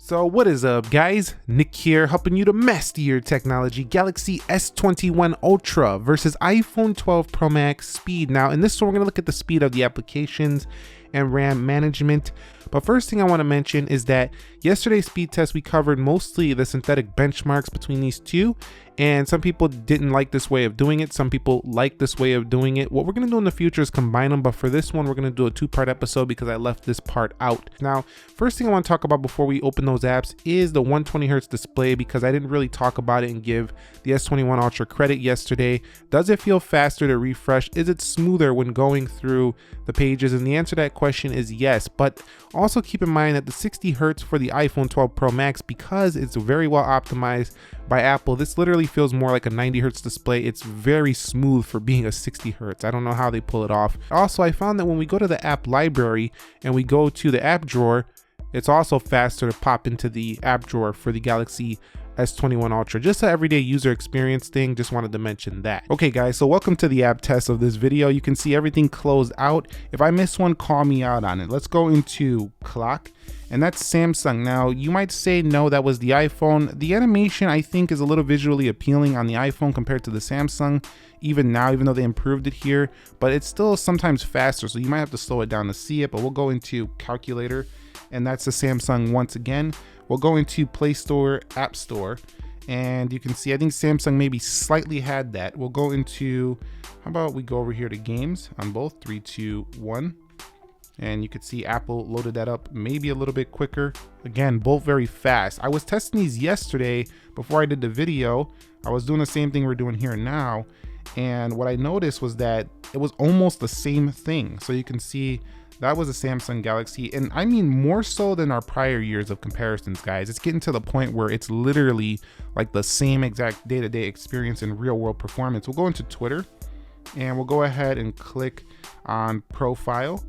So what is up, guys? Nick here, helping you to master your technology. Galaxy S21 Ultra versus iPhone 12 Pro Max speed. Now in this one, we're going to look at the speed of the applications and RAM management. But first thing I want to mention is that yesterday's speed test, we covered mostly the synthetic benchmarks between these two. And some people didn't like this way of doing it. Some people like this way of doing it. What we're going to do in the future is combine them. But for this one, we're going to do a two-part episode because I left this part out. Now, first thing I want to talk about before we open those apps is the 120 Hz display, because I didn't really talk about it and give the S21 Ultra credit yesterday. Does it feel faster to refresh? Is it smoother when going through the pages? And the answer to that question is yes. But also keep in mind that the 60 Hz for the iPhone 12 Pro Max, because it's very well optimized by Apple, this literally feels more like a 90 Hz display. It's very smooth for being a 60 Hz. I don't know how they pull it off. Also, I found that when we go to the app library and we go to the app drawer, it's also faster to pop into the app drawer for the Galaxy S21 Ultra. Just an everyday user experience thing, just wanted to mention that. Okay guys, so welcome to the app test of this video. You can see everything closed out. If I miss one, call me out on it. Let's go into clock, and that's Samsung. Now you might say no, that was the iPhone. The animation I think is a little visually appealing on the iPhone compared to the Samsung even now, even though they improved it here, but it's still sometimes faster, so you might have to slow it down to see it. But we'll go into calculator, and that's the Samsung once again. We'll go into Play Store, App Store, and you can see, I think Samsung maybe slightly had that. We'll go into, how about we go over here to games on both, 3, 2, 1. And you could see Apple loaded that up maybe a little bit quicker. Again, both very fast. I was testing these yesterday before I did the video. I was doing the same thing we're doing here now. And what I noticed was that it was almost the same thing. So you can see that was a Samsung Galaxy, and I mean more so than our prior years of comparisons, guys. It's getting to the point where it's literally like the same exact day-to-day experience in real-world performance. We'll go into Twitter, and we'll go ahead and click on Profile,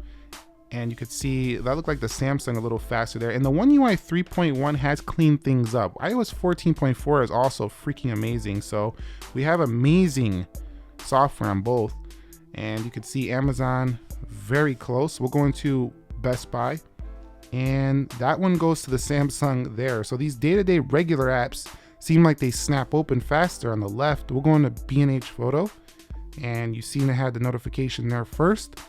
and you could see that looked like the Samsung a little faster there. And the One UI 3.1 has cleaned things up. iOS 14.4 is also freaking amazing. So we have amazing software on both, and you could see Amazon very close. We'll go into Best Buy, and that one goes to the Samsung there. So these day-to-day regular apps seem like they snap open faster on the left. We'll go into B&H Photo, and you see they had the notification there first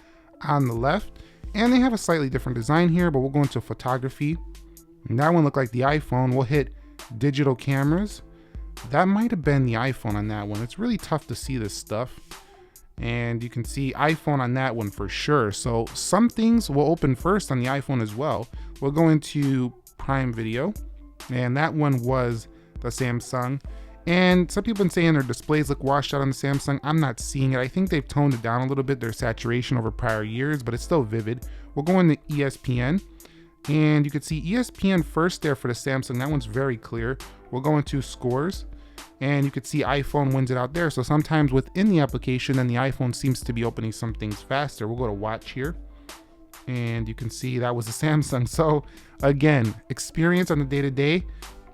on the left, and they have a slightly different design here. But we'll go into photography, and that one looked like the iPhone. We'll hit digital cameras. That might have been the iPhone on that one. It's really tough to see this stuff. And you can see iPhone on that one for sure. So some things will open first on the iPhone as well. We'll go into Prime Video, and that one was the Samsung. And some people have been saying their displays look washed out on the Samsung. I'm not seeing it. I think they've toned it down a little bit, their saturation over prior years, but it's still vivid. We'll go into ESPN, and you can see ESPN first there for the Samsung. That one's very clear. We'll go into scores, and you could see iPhone wins it out there. So sometimes within the application, then the iPhone seems to be opening some things faster. We'll go to watch here, and you can see that was a Samsung. So again, experience on the day-to-day.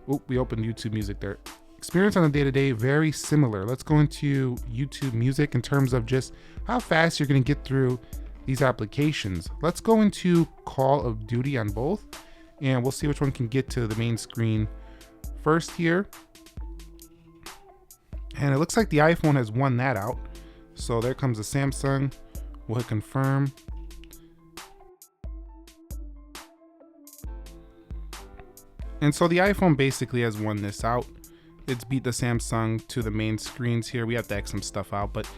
Oh, we opened YouTube Music there. Experience on the day-to-day, very similar. Let's go into YouTube Music in terms of just how fast you're going to get through these applications. Let's go into Call of Duty on both, and we'll see which one can get to the main screen first here. And it looks like the iPhone has won that out. So there comes the Samsung. We'll hit confirm. And so the iPhone basically has won this out. It's beat the Samsung to the main screens here. We have to X some stuff out, but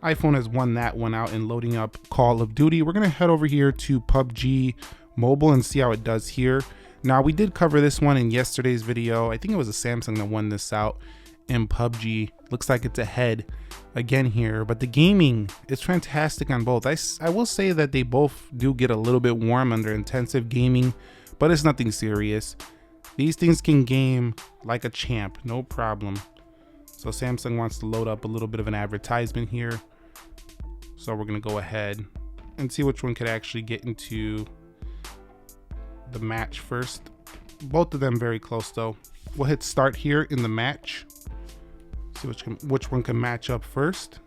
iPhone has won that one out in loading up Call of Duty. We're going to head over here to PUBG Mobile and see how it does here. Now, we did cover this one in yesterday's video. I think it was a Samsung that won this out in PUBG. Looks like it's ahead again here, but the gaming is fantastic on both. I will say that they both do get a little bit warm under intensive gaming, but it's nothing serious. These things can game like a champ, no problem. So Samsung wants to load up a little bit of an advertisement here. So we're gonna go ahead and see which one could actually get into the match first. Both of them very close though. We'll hit start here in the match. See which one can match up first.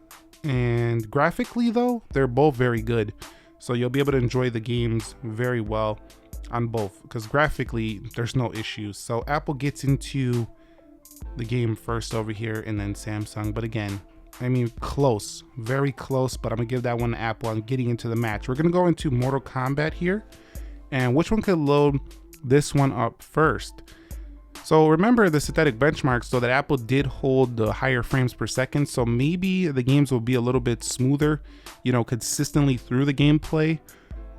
And graphically though, they're both very good. So you'll be able to enjoy the games very well. on both, because graphically there's no issues. So Apple gets into the game first over here, and then Samsung. But again, I mean, close, very close, but I'm gonna give that one to Apple. I'm getting into the match. We're gonna go into Mortal Kombat here, and which one could load this one up first? So remember the synthetic benchmarks, so that Apple did hold the higher frames per second, so maybe the games will be a little bit smoother, you know, consistently through the gameplay.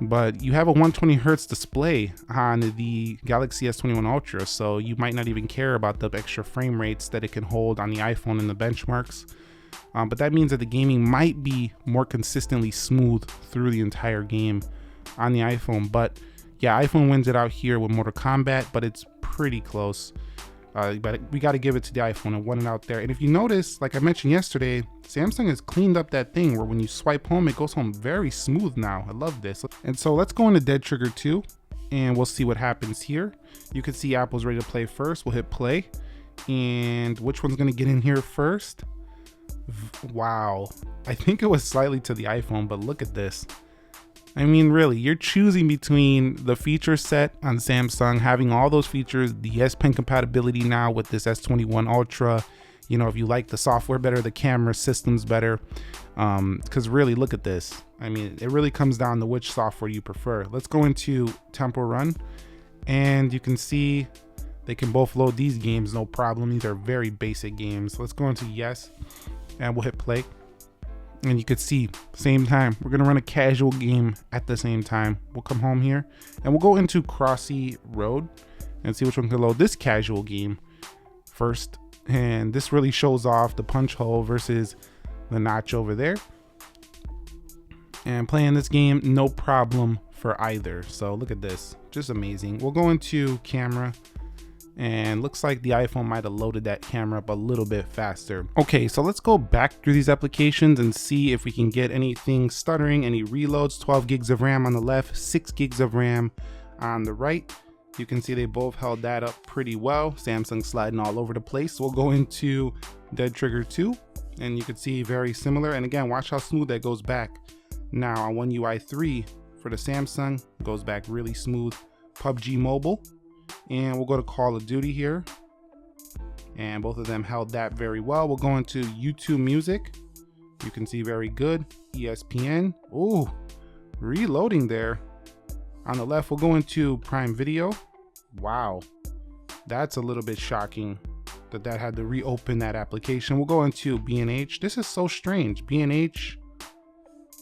But you have a 120 hertz display on the Galaxy S21 Ultra, so you might not even care about the extra frame rates that it can hold on the iPhone and the benchmarks. But that means that the gaming might be more consistently smooth through the entire game on the iPhone. But yeah, iPhone wins it out here with Mortal Kombat, but it's pretty close. But we got to give it to the iPhone. It won it out there. And if you notice, like I mentioned yesterday, Samsung has cleaned up that thing where when you swipe home, it goes home very smooth now. I love this. And so let's go into Dead Trigger 2 and we'll see what happens here. You can see Apple's ready to play first. We'll hit play. And which one's going to get in here first? Wow. I think it was slightly to the iPhone, but look at this. I mean, really, you're choosing between the feature set on Samsung, having all those features, the S Pen compatibility now with this S21 Ultra, you know, if you like the software better, the camera systems better, because really, look at this. I mean, it really comes down to which software you prefer. Let's go into Temple Run, and you can see they can both load these games, no problem. These are very basic games. Let's go into yes, and we'll hit play. And you could see, same time, we're gonna run a casual game at the same time. We'll come home here and we'll go into Crossy Road and see which one can load this casual game first. And this really shows off the punch hole versus the notch over there. And playing this game, no problem for either. So look at this, just amazing. We'll go into camera. And looks like the iPhone might have loaded that camera up a little bit faster. Okay, so let's go back through these applications and see if we can get anything stuttering, any reloads. 12 gigs of RAM on the left, 6 gigs of RAM on the right. You can see they both held that up pretty well. Samsung sliding all over the place. We'll go into Dead Trigger 2 and you can see very similar. And again, watch how smooth that goes back. Now on One UI 3 for the Samsung, goes back really smooth. PUBG Mobile. And we'll go to Call of Duty here, and both of them held that very well. We'll go into YouTube Music. You can see very good. ESPN. Ooh, reloading there. On the left, we'll go into Prime Video. Wow, that's a little bit shocking that had to reopen that application. We'll go into B&H. This is so strange. B&H,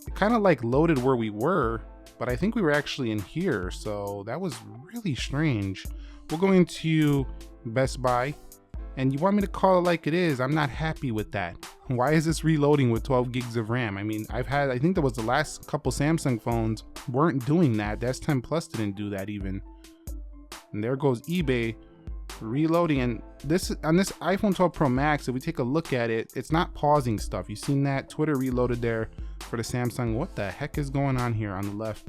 it kind of like loaded where we were, but I think we were actually in here, so that was really strange. We'll go into Best Buy, and you want me to call it like it is. I'm not happy with that. Why is this reloading with 12 gigs of RAM? I mean, I think that was the last couple Samsung phones weren't doing that. The S10 Plus didn't do that even. And there goes eBay reloading. And this on this iPhone 12 Pro Max, if we take a look at it, it's not pausing stuff. You've seen that. Twitter reloaded there for the Samsung. What the heck is going on here on the left?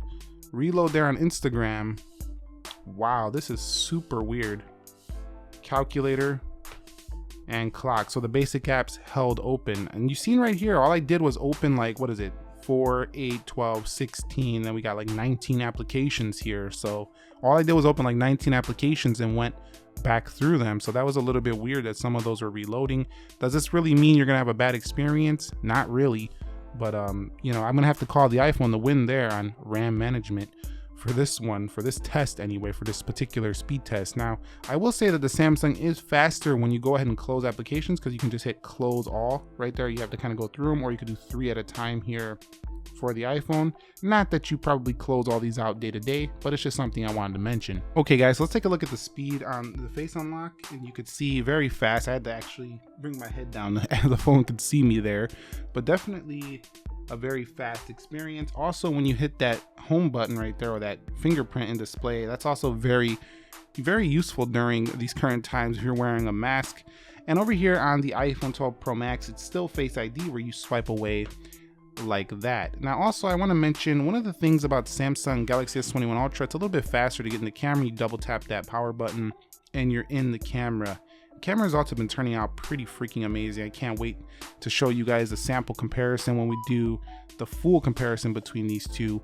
Reload there on Instagram. Wow, this is super weird. Calculator and clock. So the basic apps held open. And you've seen right here, all I did was open like, what is it? 4, 8, 12, 16. Then we got like 19 applications here. So all I did was open like 19 applications and went back through them. So that was a little bit weird that some of those were reloading. Does this really mean you're gonna have a bad experience? Not really. But you know, I'm gonna have to call the iPhone the win there on RAM management for this one, for this test anyway, for this particular speed test. Now, I will say that the Samsung is faster when you go ahead and close applications, because you can just hit close all right there. You have to kind of go through them, or you could do 3 at a time here for the iPhone. Not that you probably close all these out day to day, but it's just something I wanted to mention. Okay guys, so let's take a look at the speed on the face unlock, and you could see very fast. I had to actually bring my head down and the phone could see me there, but definitely a very fast experience. Also, when you hit that home button right there, or that fingerprint in display, that's also very useful during these current times if you're wearing a mask. And over here on the iPhone 12 Pro Max, it's still Face ID, where you swipe away like that. Now also, I want to mention one of the things about Samsung Galaxy S21 Ultra, it's a little bit faster to get in the camera. You double tap that power button and you're in the camera. Camera has also been turning out pretty freaking amazing. I can't wait to show you guys a sample comparison when we do the full comparison between these two.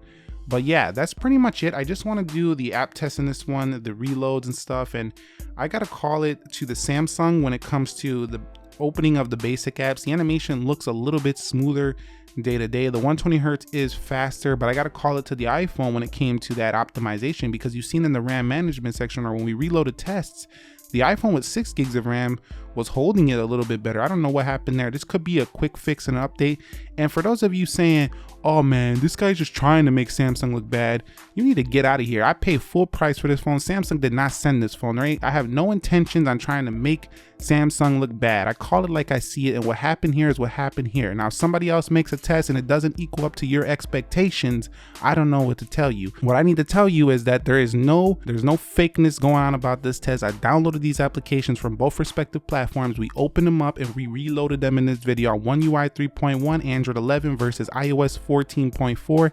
But yeah, that's pretty much it. I just want to do the app test in this one, the reloads and stuff, and I gotta call it to the Samsung when it comes to the opening of the basic apps. The animation looks a little bit smoother day to day. The 120 hertz is faster, but I gotta call it to the iPhone when it came to that optimization, because you've seen in the RAM management section, or when we reloaded tests, the iPhone with 6 gigs of RAM was holding it a little bit better. I don't know what happened there. This could be a quick fix and update. And for those of you saying, oh man, this guy's just trying to make Samsung look bad, you need to get out of here. I paid full price for this phone. Samsung did not send this phone, right? I have no intentions on trying to make Samsung look bad. I call it like I see it, and what happened here is what happened here. Now, if somebody else makes a test and it doesn't equal up to your expectations, I don't know what to tell you. What I need to tell you is that there's no fakeness going on about this test. I downloaded these applications from both respective platforms. We opened them up and we reloaded them in this video on One UI 3.1, Android 11 versus iOS 14.4.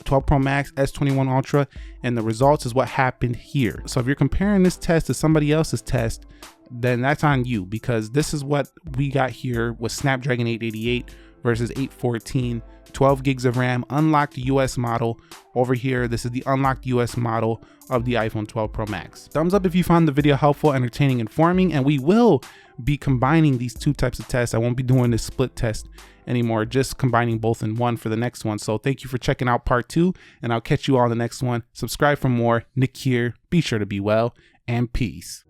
12 Pro Max, S21 Ultra, and the results is what happened here. So if you're comparing this test to somebody else's test, then that's on you, because this is what we got here with Snapdragon 888 versus 814, 12 gigs of RAM, unlocked US model. Over here, this is the unlocked US model of the iPhone 12 Pro Max. Thumbs up if you found the video helpful, entertaining, informing, and we will be combining these two types of tests. I won't be doing this split test anymore, just combining both in one for the next one. So thank you for checking out part 2, and I'll catch you all in the next one. Subscribe for more. Nick here. Be sure to be well, and peace.